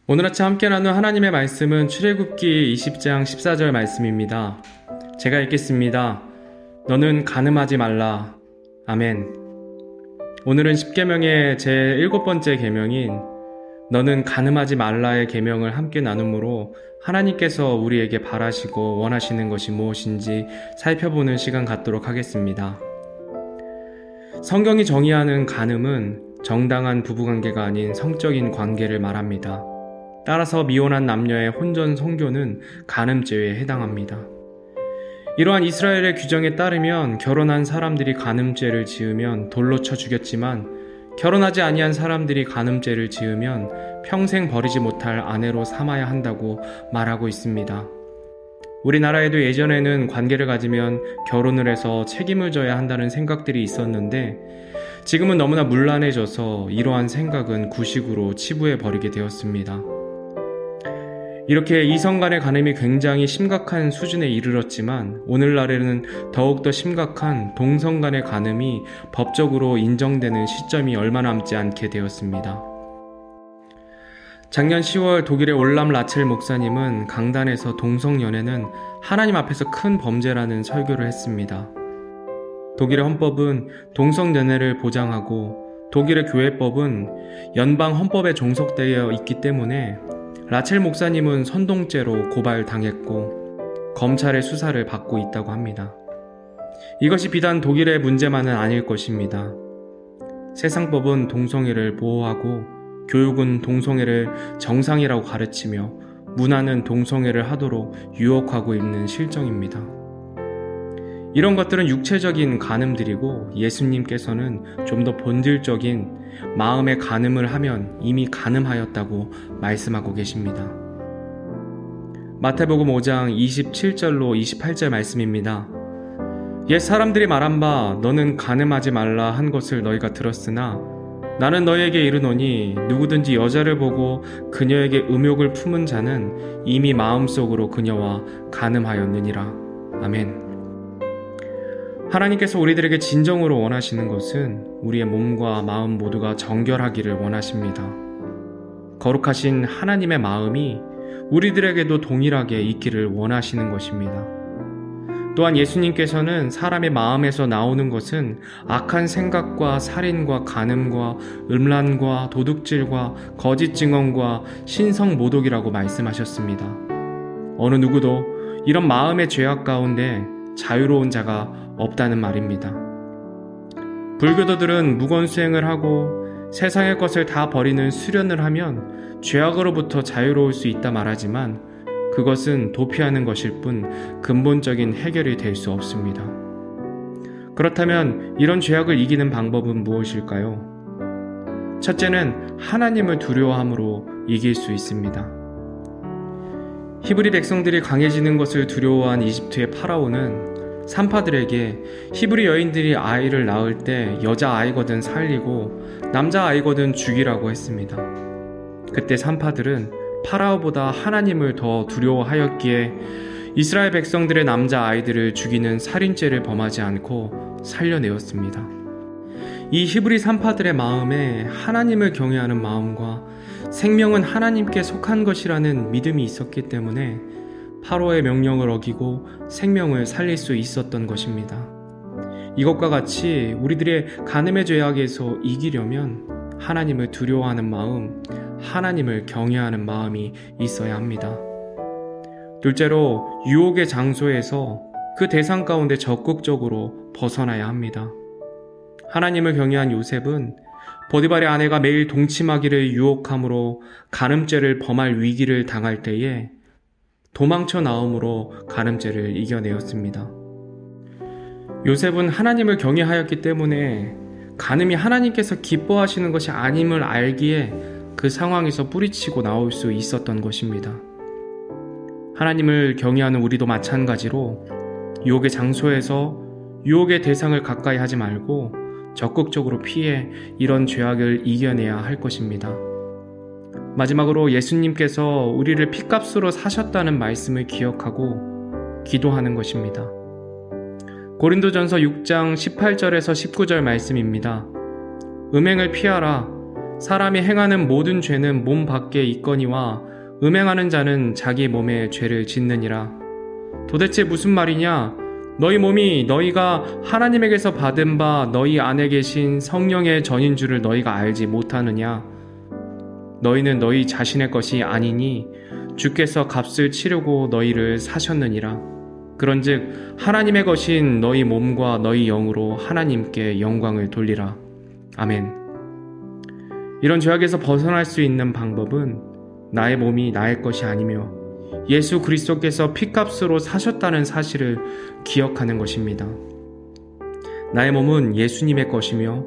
오늘 아침 함께 나눌 하나님의 말씀은 출애굽기 20장 14절 말씀입니다. 제가 읽겠습니다. 너는 간음하지 말라. 아멘. 오늘은 십계명의 제 7번째 계명인 너는 간음하지 말라의 계명을 함께 나누므로 하나님께서 우리에게 바라시고 원하시는 것이 무엇인지 살펴보는 시간 갖도록 하겠습니다. 성경이 정의하는 간음은 정당한 부부관계가 아닌 성적인 관계를 말합니다. 따라서 미혼한 남녀의 혼전 성교는 간음죄에 해당합니다. 이러한 이스라엘의 규정에 따르면 결혼한 사람들이 간음죄를 지으면 돌로 쳐 죽였지만 결혼하지 아니한 사람들이 간음죄를 지으면 평생 버리지 못할 아내로 삼아야 한다고 말하고 있습니다. 우리나라에도 예전에는 관계를 가지면 결혼을 해서 책임을 져야 한다는 생각들이 있었는데 지금은 너무나 문란해져서 이러한 생각은 구식으로 치부해 버리게 되었습니다. 이렇게 이성 간의 간음이 굉장히 심각한 수준에 이르렀지만 오늘날에는 더욱더 심각한 동성 간의 간음이 법적으로 인정되는 시점이 얼마 남지 않게 되었습니다. 작년 10월 독일의 올람 라첼 목사님은 강단에서 동성연애는 하나님 앞에서 큰 범죄라는 설교를 했습니다. 독일의 헌법은 동성연애를 보장하고 독일의 교회법은 연방 헌법에 종속되어 있기 때문에 라첼 목사님은 선동죄로 고발당했고 검찰의 수사를 받고 있다고 합니다. 이것이 비단 독일의 문제만은 아닐 것입니다. 세상법은 동성애를 보호하고 교육은 동성애를 정상이라고 가르치며 문화는 동성애를 하도록 유혹하고 있는 실정입니다. 이런 것들은 육체적인 간음들이고 예수님께서는 좀 더 본질적인 마음의 간음을 하면 이미 간음하였다고 말씀하고 계십니다. 마태복음 5장 27절로 28절 말씀입니다. 옛 사람들이 말한 바 너는 간음하지 말라 한 것을 너희가 들었으나 나는 너희에게 이르노니 누구든지 여자를 보고 그녀에게 음욕을 품은 자는 이미 마음속으로 그녀와 간음하였느니라. 아멘. 하나님께서 우리들에게 진정으로 원하시는 것은 우리의 몸과 마음 모두가 정결하기를 원하십니다. 거룩하신 하나님의 마음이 우리들에게도 동일하게 있기를 원하시는 것입니다. 또한 예수님께서는 사람의 마음에서 나오는 것은 악한 생각과 살인과 간음과 음란과 도둑질과 거짓 증언과 신성 모독이라고 말씀하셨습니다. 어느 누구도 이런 마음의 죄악 가운데 자유로운 자가 없다는 말입니다. 불교도들은 무건수행을 하고 세상의 것을 다 버리는 수련을 하면 죄악으로부터 자유로울 수 있다 말하지만 그것은 도피하는 것일 뿐 근본적인 해결이 될 수 없습니다. 그렇다면 이런 죄악을 이기는 방법은 무엇일까요? 첫째는 하나님을 두려워함으로 이길 수 있습니다. 히브리 백성들이 강해지는 것을 두려워한 이집트의 파라오는 산파들에게 히브리 여인들이 아이를 낳을 때 여자아이거든 살리고 남자아이거든 죽이라고 했습니다. 그때 산파들은 파라오보다 하나님을 더 두려워하였기에 이스라엘 백성들의 남자아이들을 죽이는 살인죄를 범하지 않고 살려내었습니다. 이 히브리 산파들의 마음에 하나님을 경외하는 마음과 생명은 하나님께 속한 것이라는 믿음이 있었기 때문에 파로의 명령을 어기고 생명을 살릴 수 있었던 것입니다. 이것과 같이 우리들의 간음의 죄악에서 이기려면 하나님을 두려워하는 마음, 하나님을 경외하는 마음이 있어야 합니다. 둘째로 유혹의 장소에서 그 대상 가운데 적극적으로 벗어나야 합니다. 하나님을 경외한 요셉은 보디발의 아내가 매일 동침하기를 유혹함으로 간음죄를 범할 위기를 당할 때에 도망쳐 나옴으로 간음죄를 이겨내었습니다. 요셉은 하나님을 경외하였기 때문에 간음이 하나님께서 기뻐하시는 것이 아님을 알기에 그 상황에서 뿌리치고 나올 수 있었던 것입니다. 하나님을 경외하는 우리도 마찬가지로 유혹의 장소에서 유혹의 대상을 가까이 하지 말고 적극적으로 피해 이런 죄악을 이겨내야 할 것입니다. 마지막으로 예수님께서 우리를 핏값으로 사셨다는 말씀을 기억하고 기도하는 것입니다. 고린도전서 6장 18절에서 19절 말씀입니다. 음행을 피하라. 사람이 행하는 모든 죄는 몸 밖에 있거니와 음행하는 자는 자기 몸에 죄를 짓느니라. 도대체 무슨 말이냐? 너희 몸이 너희가 하나님에게서 받은 바 너희 안에 계신 성령의 전인 줄을 너희가 알지 못하느냐? 너희는 너희 자신의 것이 아니니 주께서 값을 치르고 너희를 사셨느니라. 그런즉 하나님의 것인 너희 몸과 너희 영으로 하나님께 영광을 돌리라. 아멘. 이런 죄악에서 벗어날 수 있는 방법은 나의 몸이 나의 것이 아니며 예수 그리스도께서 피값으로 사셨다는 사실을 기억하는 것입니다. 나의 몸은 예수님의 것이며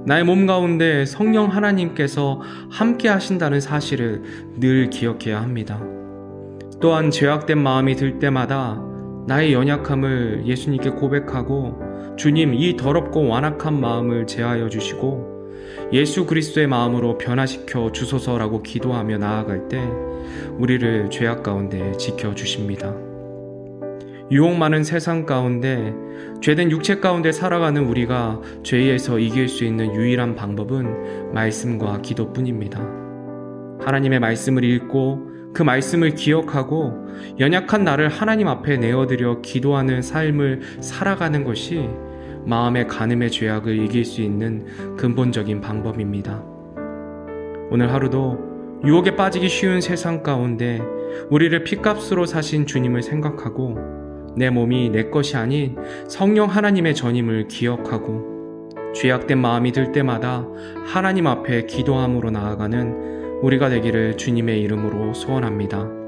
나의 몸 가운데 성령 하나님께서 함께 하신다는 사실을 늘 기억해야 합니다. 또한 죄악된 마음이 들 때마다 나의 연약함을 예수님께 고백하고 주님, 이 더럽고 완악한 마음을 제하여 주시고 예수 그리스도의 마음으로 변화시켜 주소서라고 기도하며 나아갈 때 우리를 죄악 가운데 지켜주십니다. 유혹 많은 세상 가운데 죄된 육체 가운데 살아가는 우리가 죄에서 이길 수 있는 유일한 방법은 말씀과 기도뿐입니다. 하나님의 말씀을 읽고 그 말씀을 기억하고 연약한 나를 하나님 앞에 내어드려 기도하는 삶을 살아가는 것이 마음의 간음의 죄악을 이길 수 있는 근본적인 방법입니다. 오늘 하루도 유혹에 빠지기 쉬운 세상 가운데 우리를 피값으로 사신 주님을 생각하고 내 몸이 내 것이 아닌 성령 하나님의 전임을 기억하고 죄악된 마음이 들 때마다 하나님 앞에 기도함으로 나아가는 우리가 되기를 주님의 이름으로 소원합니다.